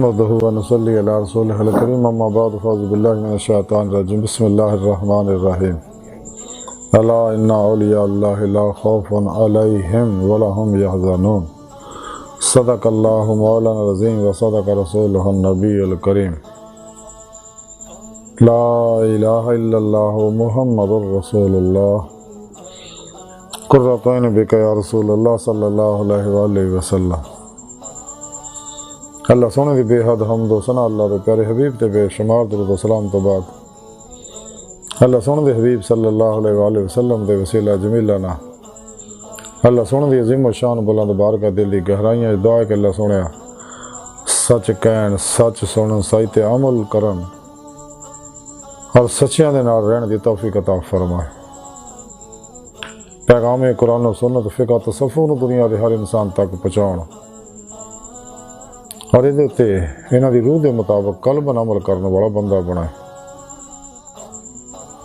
نحمده ونصلي على رسوله الكريم اما بعد فاعوذ بالله من الشيطان الرجيم بسم الله الرحمن الرحيم الا ان اولیاء اللہ لا خوف علیہم ولا هم يحزنون صدق اللہ مولانا العظیم وصدق رسولہ النبی الکریم لا الہ الا اللہ محمد رسول اللہ قرۃ عین بک یا رسول اللہ صلی اللہ علیہ وآلہ وسلم۔ اللہ سونے دی بے حد حمد و ثنا اللہ دے پیارے حبیب تے بے شمار درود و سلام تو بعد اللہ سونے دے حبیب صلی اللہ علیہ وآلہ وسلم دے وسیلہ جمیلہ نا اللہ سونے دی عظیم و شان بلند بارگاہ دل دی گہرائیاں دعا ہے کہ اللہ سونے سچ کہن سچ سنن سچ تے عمل کرن اور سچیاں دے نال رہن دی توفیق عطا فرمائے۔ پیغام قرآن و سنت فقہ تصوف نو دنیا دے ہر انسان تک پہنچاؤن اور انہاں دی روح دے مطابق قلباً عمل کرنے والا بندہ بنائے۔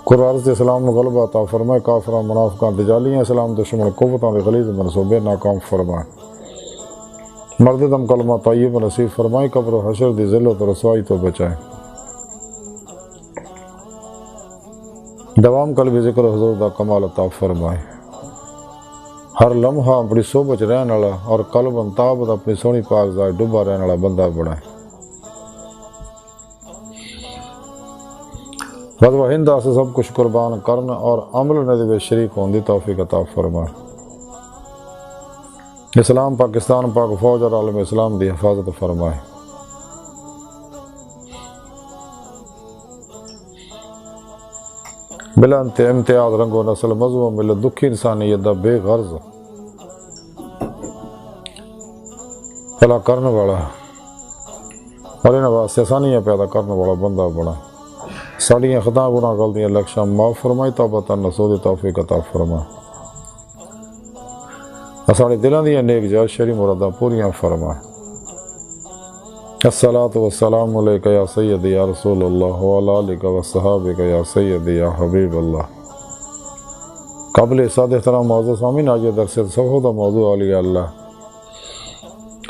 قرآن دے اسلام نو غلبہ عطا فرمائے، کافراں منافقاں دجالیاں اسلام دشمن قوتاں دے غلیظ منصوبے ناکام فرمائے۔ مرد دم کلمہ طیب نصیب فرمائے، قبر و حشر دی ذلت و رسوائی تو بچائے۔ دوام قلبی ذکر حضور دا کمال عطا فرمائے۔ ہر لمحہ اپنی صحبت رہن والا اور قلب انتابت اپنی سونی پاک ذات ڈبا رہن والا بندہ بنائے۔ غزوہ ہند سے سب کچھ قربان کرنا اور عمل ندی شریک ہونے دی توفیق عطا فرمائے۔ اسلام پاکستان پاک فوج اور عالم اسلام دی حفاظت فرمائے۔ بلا امتیاز رنگ و نسل مذہب ملت دکھی انسانیت دا بے غرض بھلا کرنے والا اور انہاں واسطے آسانیاں پیدا کرنے والا بندہ بنا۔ ساڑیاں خطا گناہ غلطیاں لکشاں معاف فرمائی، توبہ نصوح دی توفیق عطا فرمائے۔ ساڑے دلاں دیاں نیک جائز شرعی مراداں پوریاں فرمائے۔ الصلاۃ والسلام علیکہ یا سیدی یا رسول اللہ وعلی آلک وصحابک یا سیدی یا حبیب اللہ۔ قابل سعد احترام معزز سامعین، آج درس تصوف دا موضوع اولیاء اللہ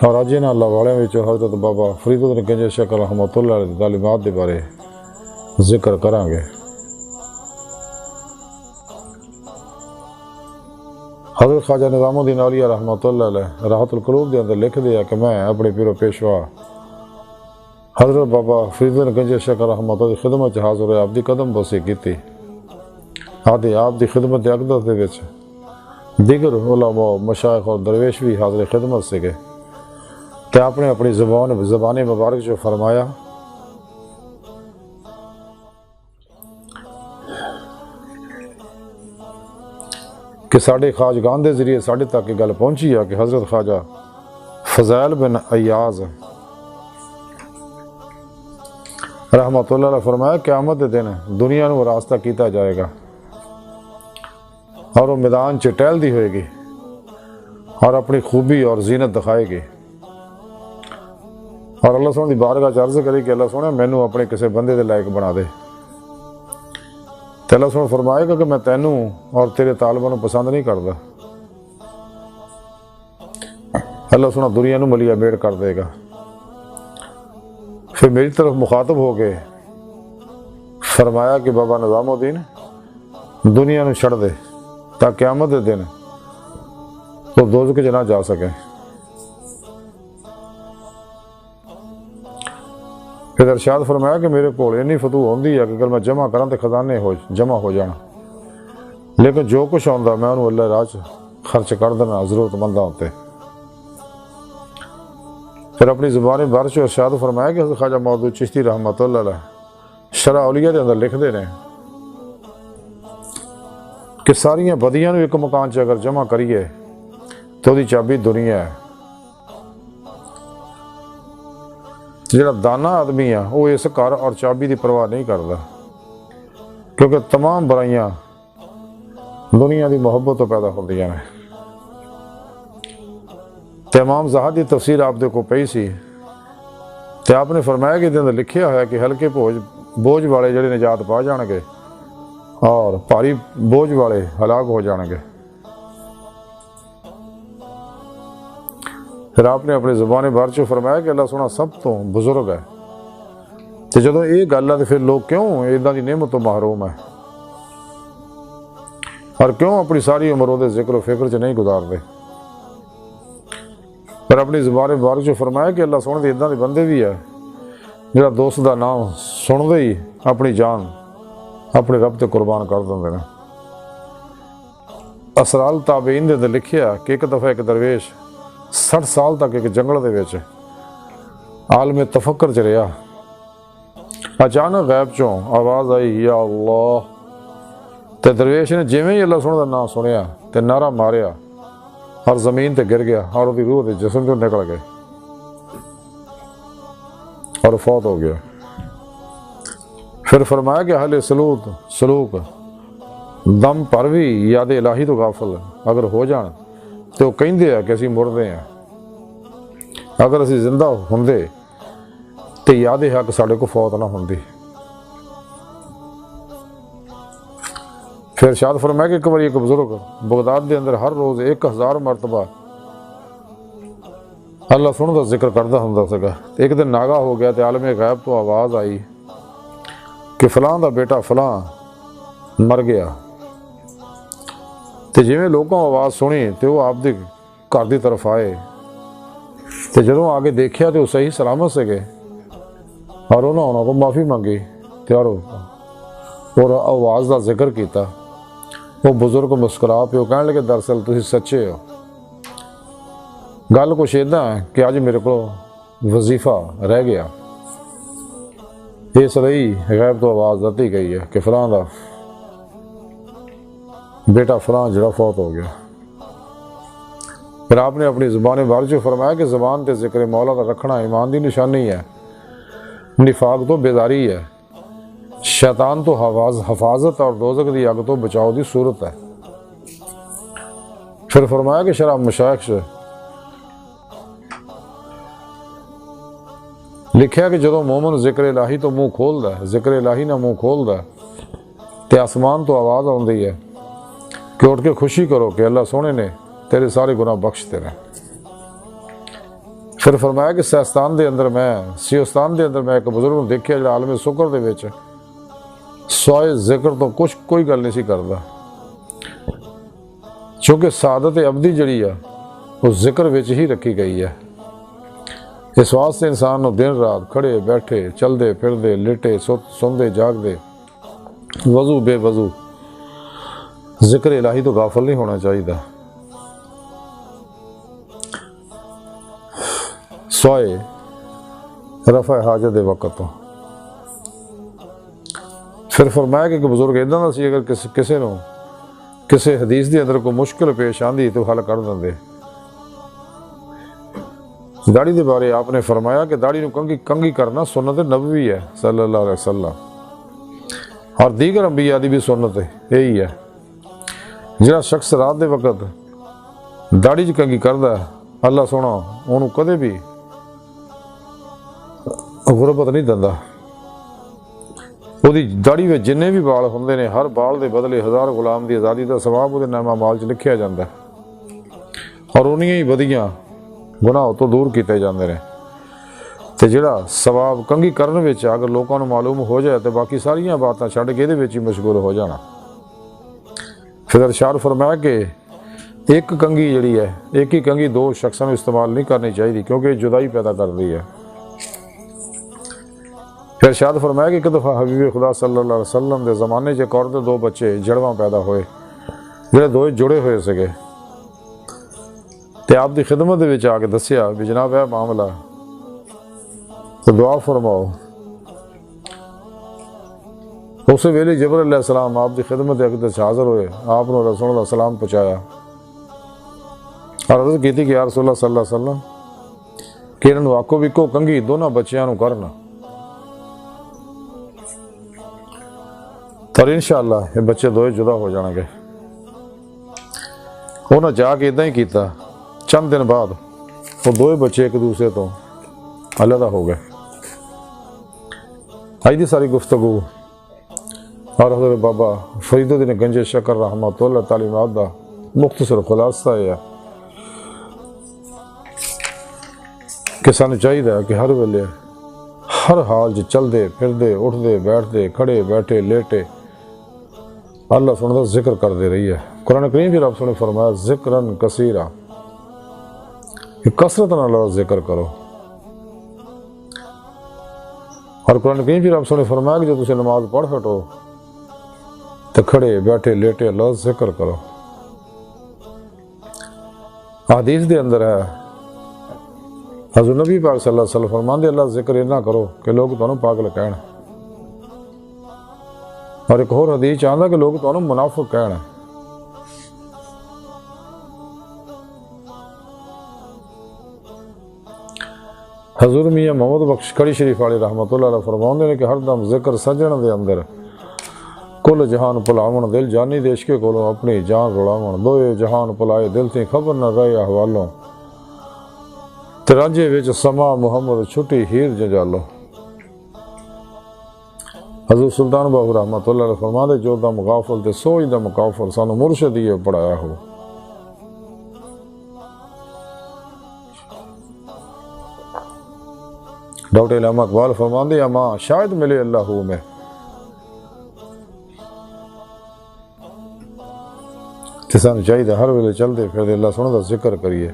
اور آج انہاں اللہ والے وچ حضرت بابا فرید الدین گنج شیخ رحمۃ اللہ علیہ دی تعلیمات دے بارے ذکر کریں گے۔ حضرت خواجہ نظام الدین اولیاء رحمۃ اللہ علیہ راحت القلوب دے اندر لکھ دیا کہ میں اپنے پیر و پیشوا حضرت بابا فرید الدین گنج شیخ رحمۃ اللہ دی خدمت حاضر آپ دی قدم بوسی کیتی۔ آدھی آپ دی خدمت اقدس دے وچ دیگر علماء مشائخ اور درویش بھی حاضر خدمت سے گئے تے آپ نے اپنی زبان مبارک جو فرمایا کہ ساڑھے خواجگان دے ذریعے ساڑھے تک گل پہنچی ہے کہ حضرت خواجہ فضائل بن ایاز رحمۃ اللہ علیہ فرمایا قیامت دے دن دنیا نو راستہ کیتا جائے گا اور وہ میدان چ ٹہل دی ہوئے گی اور اپنی خوبی اور زینت دکھائے گی اور اللہ سونے دی بارگاہ چ عرض کرے کہ اللہ سونے مینوں اپنے کسے بندے دے لائق بنا دے۔ تے اللہ سونے فرمائے گا کہ میں تینوں اور تیرے طالباں نوں پسند نہیں کردا۔ اللہ سونا دنیا نوں ملیا میڑ کر دے گا۔ پھر میری طرف مخاطب ہو گئے، فرمایا کہ بابا نظام الدین دنیا نوں چھڑ دے تاکہ قیامت دے دن تو دوزخ وچ نہ جا سکے۔ پھر ارشاد فرمایا کہ میرے کول اینی فتوح ہوندی ہے کہ اگر میں جمع کراں تے خزانے جمع ہو جان، لیکن جو کچھ ہوندا میں انہوں اللہ راہ خرچ کر دینا ضرورت منداں تے۔ پھر اپنی زبان بارش و ارشاد فرمایا کہ حضرت خواجہ مودود چشتی رحمۃ اللہ علیہ شرح اولیاء دے اندر لکھ دے نے کہ ساریاں بدیاں نو ایک مکان چ اگر جمع کریے تو دی چابی دنیا ہے۔ جڑا دانا آدمی ہے وہ اس گھر اور چابی دی پرواہ نہیں کرتا، کیونکہ تمام برائیاں دنیا دی محبت تو پیدا ہوندیاں نے۔ تے امام زاہد دی تفسیر آپ دے کو پئی سی تے آپ نے فرمایا کہ اندر لکھیا ہوا کہ ہلکے بوجھ والے جڑے نجات پا جان گے اور بھاری بوجھ والے ہلاک ہو جان گے۔ پھر آپ نے اپنی زبان بار چ فرمایا کہ اللہ سونا سب تو بزرگ ہے، تو جدوں یہ گل ہے تو پھر لوگ کیوں ادا کی نعمت تو محروم ہے اور کیوں اپنی ساری عمر وہ ذکر و فکر چ نہیں گزارتے؟ پھر اپنی زبان بار چ فرمایا کہ اللہ سونے ادا کے بندے بھی ہے جڑا دوست کا نام سنتے ہی اپنی جان اپنے رب تے قربان کر دیں۔ اسرال تابعین دے اندر لکھیا کہ ایک دفعہ ایک درویش 60 سال تک ایک جنگل دے وچ عالم تفکر چ رہا، اچانک غیب چوں آواز آئی یا اللہ، تے درویش نے جویں ہی اللہ سونے دا نام سنیا تے نعرہ ماریا اور زمین تے گر گیا اور وہ روح دے جسم چوں نکل گئے اور فوت ہو گیا۔ پھر فرمایا کہ اہل سلوک دم پر بھی یاد الہی تو غافل اگر ہو جان تو وہ کہندے ہیں کہ اسی مردے ہیں، اگر اسی زندہ ہوندے تو یاد حق ساڈے کو فوت نہ ہوندی۔ پھر ارشاد فرمایا کہ ایک بار ایک بزرگ بغداد دے اندر ہر روز 1000 مرتبہ اللہ سن کا ذکر کرتا ہوں سکا۔ ایک دن ناگا ہو گیا تو عالم غیب تو آواز آئی کہ فلاں دا بیٹا فلاں مر گیا، تو جویں لوگوں آواز سنی تو وہ آپ دے گھر دی طرف آئے، تو جدوں آگے دیکھیا تو وہ صحیح سلامت سے گئے اور انہوں کو معافی منگی اور آواز دا ذکر کیتا۔ وہ بزرگ مسکرا پہ وہ کہنے لگے دراصل تسی سچے ہو، گل کچھ ادا ہے کہ اج میرے کو وظیفہ رہ گیا، اس لیے غیب تو آواز آتی گئی ہے کہ فلاں دا بیٹا فلاں جڑا فوت ہو گیا۔ پھر آپ نے اپنی زبان بارچ فرمایا کہ زبان تے ذکر مولا کا رکھنا ایمان دی نشانی ہے، نفاق تو بیداری ہے، شیطان تو حفاظت اور دوزخ دی اگ تو بچاؤ دی صورت ہے۔ پھر فرمایا کہ شرح مشائخ سے لکھیا کہ جدو مومن ذکر الہی تو منہ کھولدا ہے، ذکر الہی نہ منہ کھولدا ہے تے آسمان تو آواز آندی ہے کہ اٹھ کے خوشی کرو کہ اللہ سونے نے تیرے سارے گناہ بخش تیرے۔ پھر فرمایا کہ سیستان دے اندر میں ایک بزرگ دیکھیا جو عالم سکر دے وچ سوائے ذکر تو کوئی گل نہیں سی کردا، چونکہ سعادت ابدی جڑی ہے وہ ذکر وچ ہی رکھی گئی ہے۔ اس واسطے انسان نو دن رات کھڑے بیٹھے چلدے پھردے لیٹے سوندے جاگدے وضو بے وضو ذکر الہی تو غافل نہیں ہونا چاہیے، سوائے رفع حاجت دے وقت تو۔ پھر فرمایا کہ بزرگ ادھا دا سی اگر کسی حدیث دے اندر کوئی مشکل پیش آندی تو حل کر دیں۔ داڑھی دے بارے آپ نے فرمایا کہ داڑھی نو کنگھی کرنا سنت نبوی ہے صلی اللہ علیہ وسلم، اور دیگر انبیاء دی بھی سنت یہی ہے۔ جہاں شخص رات دے وقت داڑھی چ کنگھی کردا ہے اللہ سونا انہوں کدے بھی غربت نہیں دیندا، وہ داڑھی میں جنے بھی بال ہوندے نے ہر بال دے بدلے 1000 غلام دی آزادی دا ثواب وہ نامہ مال چ لکھیا جاندا ہے، اور انہیاں ہی بدیاں گناہ تو دور کیتے جاندے نے۔ تے جڑا ثواب کنگھی کرن وچ اگر لوکاں نوں معلوم ہو جائے تے باقی ساریاں باتاں چھڈ کے دے وچ ہی مشغول ہو جانا۔ پھر ارشاد فرمایا کہ ایک کنگھی جڑی ہے ایک ہی کنگھی 2 شخصاں نوں استعمال نہیں کرنی چاہیے کیونکہ یہ جدائی پیدا کرتی ہے۔ پھر ارشاد فرمایا کہ ایک دفعہ حبیب خدا صلی اللہ علیہ وسلم دے زمانے چ ایک عورت دے 2 بچے جڑواں پیدا ہوئے جڑے 2 جڑے ہوئے سکے، تے آپ دی خدمت دے وچ آ کے دسیا بھی جناب اے معاملہ تو دعا فرماؤ۔ اس ویلے جبرائیل علیہ السلام آپ دی خدمت اقدس حاضر ہوئے، آپ نے رسول اللہ سلام پہنچایا اور عرض کی تھی کہ یا رسول اللہ صلی اللہ علیہ وسلم کہ انہوں آکو بھی کو کنگھی دونوں بچیاں نوں کرنا، اور انشاءاللہ یہ بچے 2 جدا ہو جانا گے۔ انہوں جا کے ادھا ہی کیتا، چند دن بعد وہ 2 بچے ایک دوسرے تو علیحدہ ہو گئے۔ آئی دی ساری گفتگو اور حضرت بابا فرید الدین گنج شکر رحمۃ اللہ تعالیمات دا مختصر خلاصہ ہے کہ سانو چاہیے کہ ہر ویلے ہر حال چلتے پھرتے اٹھتے بیٹھتے کھڑے بیٹھے لیٹے اللہ سونے کا ذکر کرتے رہیے۔ قرآن کریم بھی رب سونے فرمایا ذکرن کثیرا، کثرت نال ذکر کرو۔ اور قرآن کریم بھی رب سونے فرمایا کہ جب تسی نماز پڑھ ہٹو تو کھڑے بیٹھے لیٹے اللہ ذکر کرو۔ حدیث دے اندر ہے حضور نبی پاک صلی اللہ علیہ وسلم فرماندے اللہ ذکر اتنا کرو کہ لوگ تانوں پاگل کہن، اور ایک اور حدیث چاہتا کہ لوگ تانوں منافق کہن۔ حضور میاں محمد بخش کڑی شریف والے رحمت اللہ علیہ فرماندے نے کہ ہر دم ذکر سجن دے اندر کل جہان پلاون دل جانی دیش کے کولوں اپنی جان رلاون دوئے جہان پلائے دل تھی خبر نہ رہے احوالوں تراجے وچ سما محمد چھٹی ہیر جنجالو۔ حضور سلطان باہو رحمت اللہ علیہ فرماندے جو دم غافل تے سوئی دم کافر سانو مرشد ہی پڑھایا ہو۔ ڈاکٹر علامہ اقبال فرماندے اما شاید ملے اللہ میں، سانو چاہیے ہر ویلے چلتے پھرتے اللہ سونے کا ذکر کریے،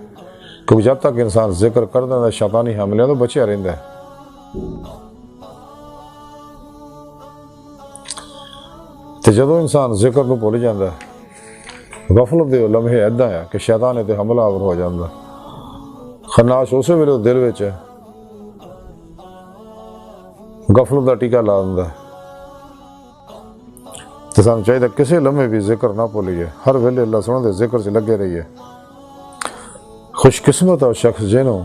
کیونکہ جب تک انسان ذکر کرتا ہے شیطانی حملے تو بچیا رہتا ہے۔ تو جدو انسان ذکر نو بھول جاتا ہے غفلت دے لمحے ایدا ہے کہ شیطان تے حملہ آور ہو جاتا، خناش اسی ویلے دل وچ غفلت دا ٹیکا لا دیندا ہے۔ تو سانو چاہیے کسی لمحے بھی ذکر نہ بھولیے، ہر ویلے اللہ سونے دے ذکر سے لگے رہیے۔ خوش قسمت اور شخص جنہوں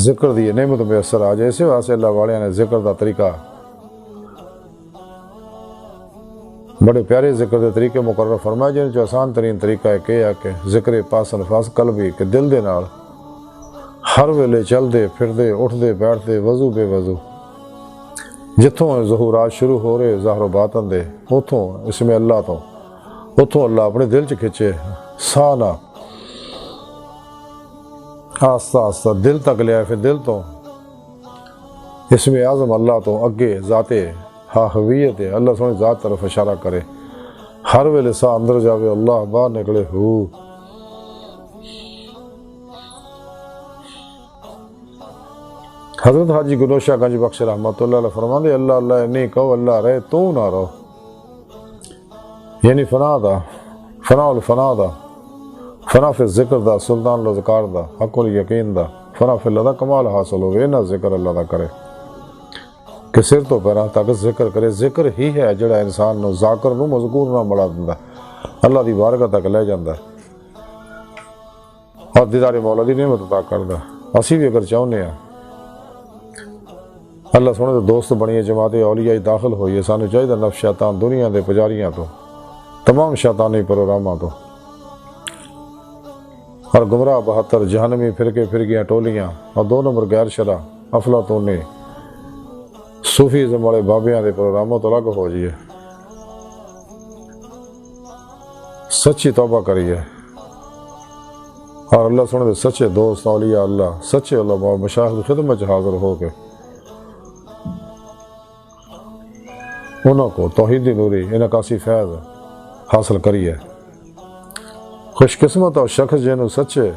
ذکر دی نعمت میسر آ جائے، اسی واسطے اللہ والے نے ذکر دا طریقہ بڑے پیارے ذکر دے طریقے مقرر فرمائے، جن جو آسان ترین طریقہ ہے کہ ذکر پاس انفاس قلبی کہ دل دے نال ہر ویلے چلتے پھرتے اٹھتے بیٹھتے وضو بے وضو جتوں ظہورات شروع ہو رہے ظاہر و باطن دے اتوں اس میں اللہ تو اتوں اللہ اپنے دل چ کھچے ساہ نہ آستہ آستہ دل تک لیا، پھر دل تو اس میں اعظم اللہ تو اگے ذات حاویت ہے اللہ سونے ذات طرف اشارہ کرے، ہر ویلے ساہ اندر جاوے اللہ باہر نکلے ہو۔ حضرت حاجی گنوشہ گنج بخش رحمت اللہ علیہ فرماندے اللہ اللہ نہیں کہو اللہ رہے تو نہ رہو، یعنی فنا دا فنا الفنا دا فنا فی ذکر دا سلطان الذکار دا حق الیقین دا فنا فی اللہ دا کمال حاصل ہوئے نہ ذکر اللہ دا کرے کہ سر تو پیرا تک ذکر کرے۔ ذکر ہی ہے جڑا انسان نو ذاکر نو مذکور نہ بڑھا دیندا، اللہ دی بارگاہ تک لے جاندا اور دیدار مولا دی نعمت عطا کردا۔ اسی بھی اگر چاہنے ہیں اللہ سونے دے دوست بنیے جماعت اولیاء داخل ہوئیے، سانو چاہیے نفس شیطان دنیا دے پجاریاں تو تمام شیطانی پروگراماں تو اور گمراہ 72 جہنمی فرقے فرقیاں ٹولیاں اور 2 نمبر غیر شرع افلاطونی صوفیزم والے بابیاں دے پروگراموں تو الگ ہو جائیے، سچی توبہ کریے اور اللہ سونے دے سچے دوست اولیاء اللہ سچے علماء مشایخ کی خدمت حاضر ہو کے انہوں کو توحیدی نوری انعکاسی فیض حاصل کریے۔ خوش قسمت اور شخص جنہوں سچے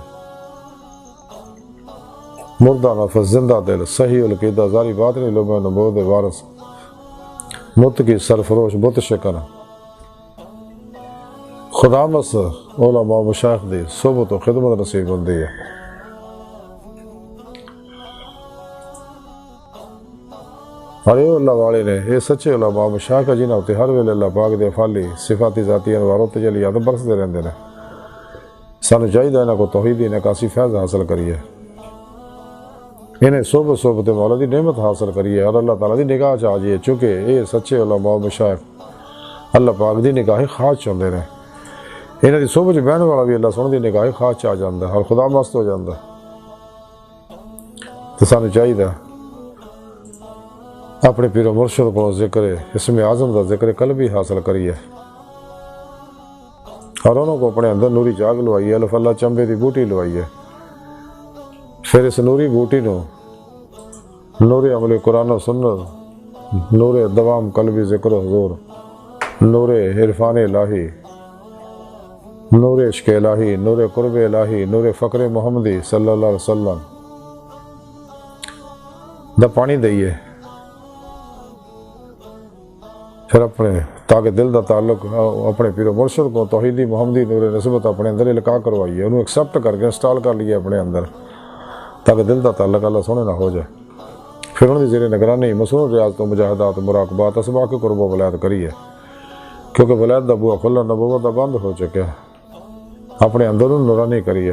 مردہ نفس زندہ دل صحیح القیدہ ذاری باطنی لبہ نبود وارث متقی سرفروش بت شکن خدا مس علماء مشایخ دی صحبت و خدمت نصیب ہوندی ہے۔ اور یہ اللہ والے نے یہ سچے علماء مشایخ جنہاں تے ہر ویلے اللہ پاک دے افعالی صفاتی ذاتی انوار تجلیات برسدے رہندے نے، سانو چاہیے انہاں کو توحیدی نعکاسی فیض حاصل کریے، انہیں صحبت مولا دی نعمت حاصل کریے اور اللہ تعالیٰ دی نگاہ چاہ جائیے، چونکہ یہ سچے علماء مشایخ اللہ پاک دی نگاہ خاص چاہتے ہیں، انہاں دی صحبت بہن والا بھی اللہ سونے دی نگاہ خاص چاہ جاندہ ہے اور خدا مست ہو جاندہ ہے۔ تو سانو چاہیے اپنے پیر و مرشد کو ذکر اسم اعظم دا ذکر قلبی حاصل کریے اور انہوں کو اپنے اندر نوری جاگ لوائیے، الف اللہ چمبے دی بوٹی لوائیے، پھر اس نوری بوٹی نو نور عمل قرآن و سنت، نور دوام قلبی ذکر و حضور، نور عرفان الہی، نور عشق الہی، نور قرب الہی، نور فقر محمدی صلی اللہ علیہ وسلم دا پانی دئیے، پھر اپنے تاکہ دل دا تعلق اپنے پیر و مرشد کو توحیدی محمدی نور نسبت اپنے اندر القاء کروائیے، انہوں ایکسیپٹ کر کے انسٹال کر لیے اپنے اندر، تاکہ دل دا تعلق اللہ سونے نہ ہو جائے۔ پھر انہوں نے زیر نگرانی مصنون ریاضت و مجاہدات و مراقبات اسباق کے قرب و ولایت کریے، کیونکہ ولایت دا بوا کھلا، نبوت دا بند ہو چکے، اپنے اندر نورانی کریے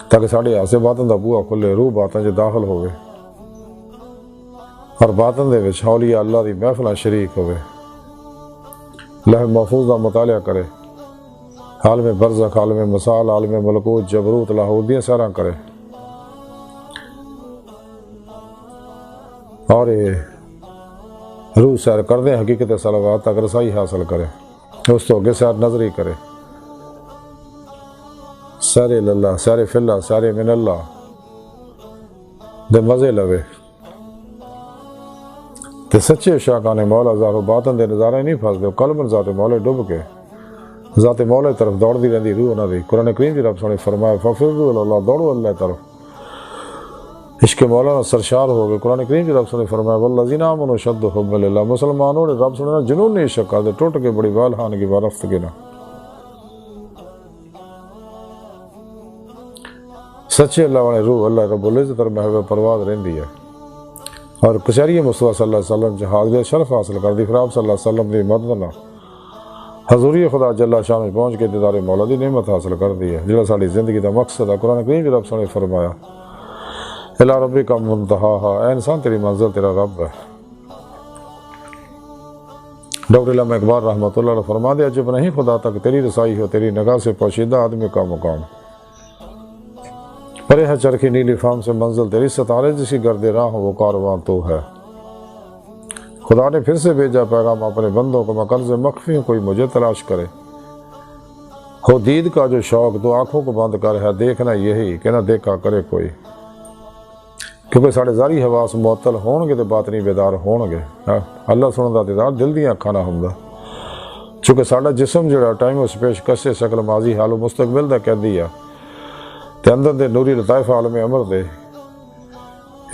تاکہ ساڑھے آسے باطن دا بوا کھلے، روح باطن جو داخل ہوئے اور باطن دے وچ اولیاء اللہ دی محفلہ شریک ہوئے، لوح محفوظ دا مطالعہ کرے، عالم برزخ، عالم مثال، عالم ملکوت، جبروت، لاہور دیاں سیراں کرے، اور روح سیر کر دیں حقیقت صلوات تک رسائی حاصل کرے، اس تو آگے سیر نظری کرے، سیر اللہ، سیر فی اللہ، سیر من اللہ دے مزے لوے، تے سچے شاکان مولا ظاہر و باطن دے نظارے نہیں پھنس دے، قلبن ذات مولا ڈب کے ذات مولا طرف دوڑ دی رہندی روح نہ دی۔ قرآن کریم دی رب سنے فرمایا ففروا الی اللہ، دوڑو اللہ طرف، عشق مولانا سرشار ہو گئے۔ قرآن کریم کی رب نے فرمایا والذین آمنوا اشد حبا للہ، مسلمانوں نے رب سنے جنون نے عشق کر دے، ٹوٹ کے بڑی والہان کی بارفت کے نہ سچے اللہ والے روح اللہ رب العزت اور محبوب پرواز رہندی ہے، اور کچہری مصطفیٰ صلی اللہ علیہ وسلم جہاد شرف حاصل کر دی، پھر آپ صلی اللہ علیہ وسلم دی مدد نہ حضوری خدا جل شان پہنچ کے دیدار مولا دی نعمت حاصل کر دی ہے، جڑا ساری زندگی دا مقصد ہے۔ قرآن کریم کی رب نے فرمایا الی ربک منتہاہا، اے انسان تیری منزل تیرا رب ہے۔ ڈاکٹر علامہ اقبال رحمۃ اللہ علیہ فرما دیا جب نہیں خدا تک تیری رسائی ہو، تیری نگاہ سے پوشیدہ آدمی کا مقام، پرے ہے چرخی نیلی فام سے منزل تیری، ستارے جس کی گرد راہ وہ کارواں تو ہے۔ خدا نے پھر سے بھیجا پیغام اپنے بندوں کو، مقرض مخفی کوئی مجھے تلاش کرے، ہو دید کا جو شوق تو آنکھوں کو بند کر ہے، دیکھنا یہی کہ نہ دیکھا کرے کوئی، کیونکہ ساڑھے ظاہری حواس معطل ہون گے تو باطنی بیدار ہون گے۔ اللہ سنن دا دیدار دل دیاں اکھاں نہ ہوندا، چونکہ ساڑھا جسم جڑا ٹائم و سپیش کسے شکل ماضی حال و مستقبل دا قیدی ہے، تے اندر دے نوری لطائف عالم امر دے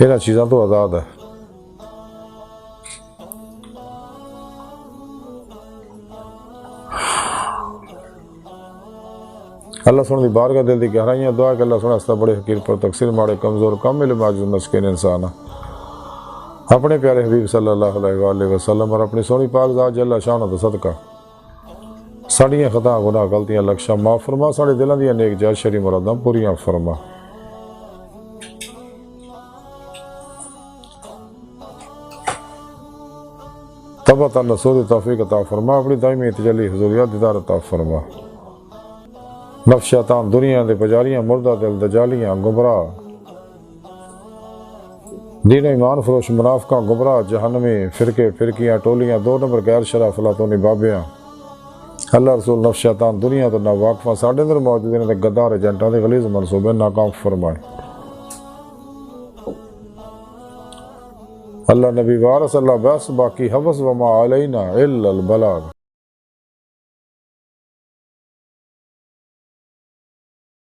انہاں چیزاں تو آزاد ہے۔ اللہ سن دی بارگاہ دل دی گہرائیاں دعا کہ اللہ سن استا بڑے حقیر پر تقصیر ماڑے کمزور کم علم عاجز مسکین انسان اپنے پیارے حبیب صلی اللہ علیہ وآلہ وسلم اور اپنی سونی پاک ذات جل شانہ دا صدقہ ساڑیاں خطا گناہ غلطیاں لکشاں معاف فرما، ساڑے دلاں دیاں نیک جائز شرعی مراداں پوریاں فرما۔ تبت النصور توفیق عطا فرما، اپنی دائمی تجلی حضوریات دیدار عطا فرما۔ نفس شیطان دنیا دے پجاریاں مردہ دل دجالیاں گمراہ، دین و ایمان فروش منافقاں گمراہ، جہنمی فرقے فرقیاں ٹولیاں، دو نمبر غیر شرع فلاطونی بابیاں، اللہ رسول نفس شیطان دنیا تو نہ واقفہ ساڑھے اندر موجود ہیں گدار ایجنٹاں دے غلیظ منصوبے ناکام فرمائے۔ اللہ نبی وارث اللہ بس باقی حفظ وما علینا الا البلاغ۔